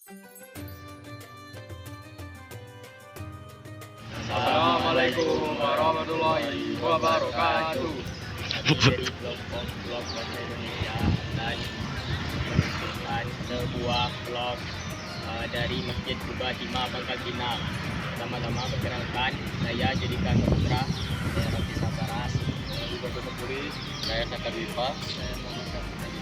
Assalamualaikum warahmatullahi wabarakatuh. Dari blog bahasa Indonesia dan menerbitkan sebuah blog dari Masjid Quba Timah Pangkal Pinang. Pertama-tama perkenalkan, saya Judika Saputra, saya Rafi Sabaras, Saya Bupati Sepuri, saya Sakar Wipa. saya Muhammad Syafiq.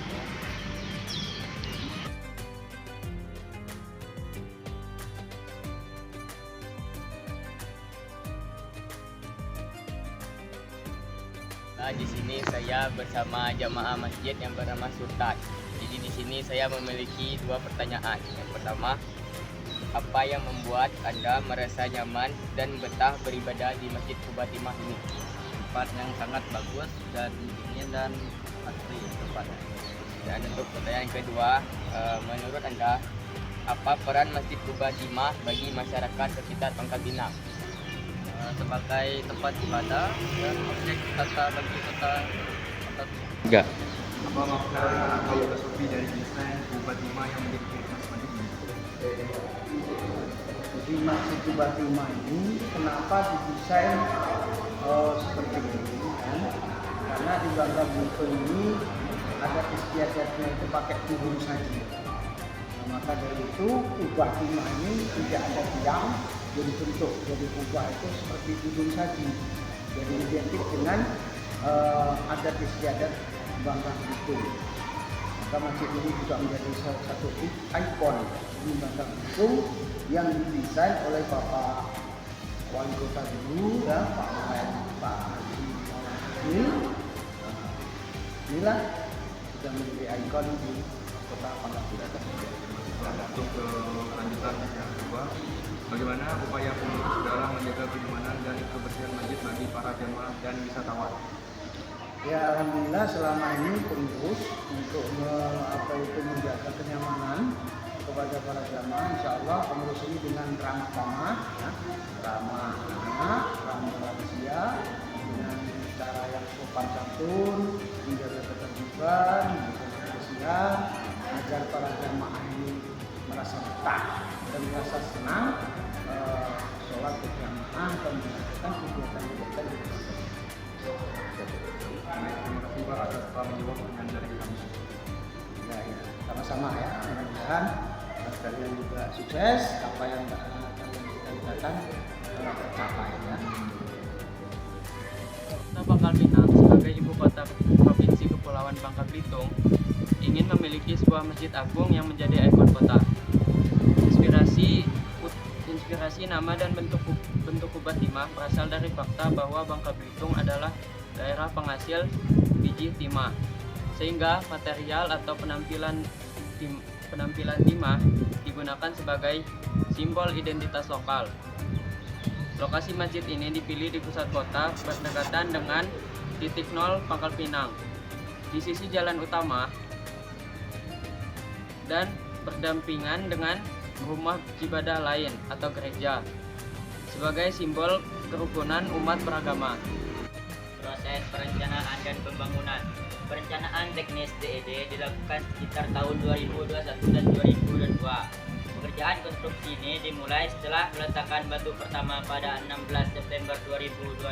Di sini saya bersama jamaah masjid yang bernama Sultan. Jadi di sini saya memiliki dua pertanyaan. Yang pertama, apa yang membuat Anda merasa nyaman dan betah beribadah di Masjid Quba Timah ini? Tempat yang sangat bagus dan dingin dan asri tempatnya. Dan untuk pertanyaan kedua, menurut Anda, apa peran Masjid Quba Timah bagi masyarakat sekitar Pangkal Pinang? Sebagai tempat ibadah dan objek wisata bagi kota. Enggak. Apa makna filosofi dari desain Quba Timah yang menjadi ciri khas masjid ini? Jadi Masjid Quba Timah ini kenapa didesain seperti ini kan? Karena di Bangka Belitung ini ada istiadatnya itu pakai turun saja. Nah, maka dari itu Quba Timah ini tidak ada tiang, jadi bentuk jadi Quba itu seperti turun saja. Jadi identik dengan adat istiadat Bangka Belitung. Maka masjid ini juga menjadi salah satu ikon di Bangka Belitung yang didesain oleh Bapak Wali Kota dulu ya, Pak Haji ini. Inilah sudah menjadi ikon di Kota Pangkal Pinang. Untuk kelanjutan yang kedua, bagaimana upaya pengurus dalam menjaga kenyamanan dan kebersihan masjid bagi para jemaah dan wisatawan? Ya alhamdulillah selama ini pengurus untuk menjaga kenyamanan kepada para jamaah, insya Allah pengurus ini dengan ramah tamah, ya, ramah anak, ramah lansia, dengan cara yang sopan santun, menjaga ketertiban, menjaga kebersihan, agar para jamaah ini merasa betah dan merasa senang sholat berjamaah dan melakukan kegiatan-kegiatan di masjid. Terima kasih Pak atas telah menjawab pertanyaan dari kami. Ya, sama-sama ya. Mudah-mudahan kalian juga sukses, apa yang kalian cita-citakan tercapai ya. Kota Pangkal Pinang sebagai ibu kota provinsi Kepulauan Bangka Belitung ingin memiliki sebuah masjid agung yang menjadi ikon kota. Inspirasi nama dan bentuk Quba Timah berasal dari fakta bahwa Bangka Belitung adalah daerah penghasil biji timah, sehingga material atau penampilan timah digunakan sebagai simbol identitas lokal. Lokasi masjid ini dipilih di pusat kota berdekatan dengan titik nol Pangkal Pinang, di sisi jalan utama dan berdampingan dengan rumah ibadah lain atau gereja sebagai simbol kerukunan umat beragama. Proses perencanaan dan pembangunan. Perencanaan teknis DED dilakukan sekitar tahun 2021 dan 2022. Pekerjaan konstruksi ini dimulai setelah peletakan batu pertama pada 16 September 2022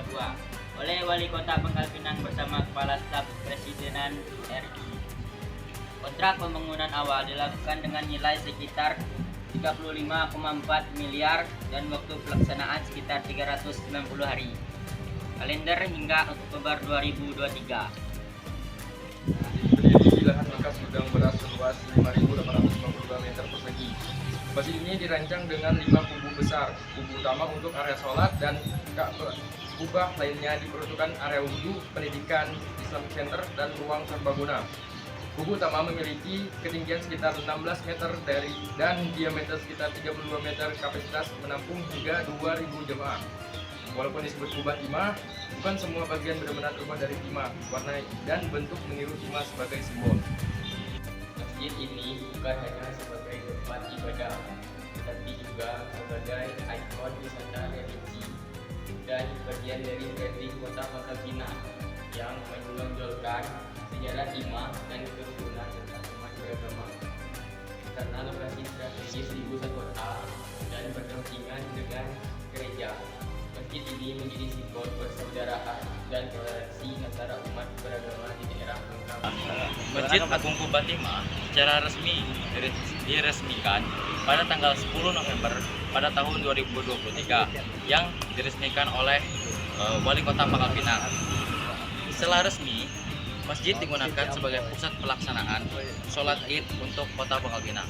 oleh Wali Kota Pangkal Pinang bersama Kepala Staf Presidenan RI. Kontrak pembangunan awal dilakukan dengan nilai sekitar 35,4 miliar dan waktu pelaksanaan sekitar 390 hari. Kalender hingga Oktober 2023. Berdiri di lahan bekas gudang beras seluas 5.852 meter persegi. Masjid ini dirancang dengan 5 kubu besar, kubu utama untuk area sholat dan kubah lainnya diperuntukkan area wudhu, pendidikan, Islamic Center, dan ruang serbaguna. Kubu utama memiliki ketinggian sekitar 16 meter dan diameter sekitar 32 meter, kapasitas menampung hingga 2.000 jemaah. Walaupun disebut Quba Timah, bukan semua bagian benar-benar rumah dari timah, warna dan bentuk meniru timah sebagai simbol. Masjid ini bukan hanya sebagai tempat ibadah, tetapi juga sebagai ikon wisata religi dan bagian dari branding Kota Pangkal Pinang yang menonjolkan sejarah timah dan kerukunan serta umat beragama. karena lokasi strategis di pusat kota dan berdampingan dengan gereja. Masjid ini menjadi simbol persaudaraan dan toleransi antara umat beragama di daerah Bangka. Masjid Agung Quba Timah secara resmi diresmikan pada tanggal 10 November pada tahun 2023 yang diresmikan oleh Wali Kota Pangkal Pinang. Setelah resmi, masjid digunakan sebagai pusat pelaksanaan sholat Id untuk Kota Pangkal Pinang.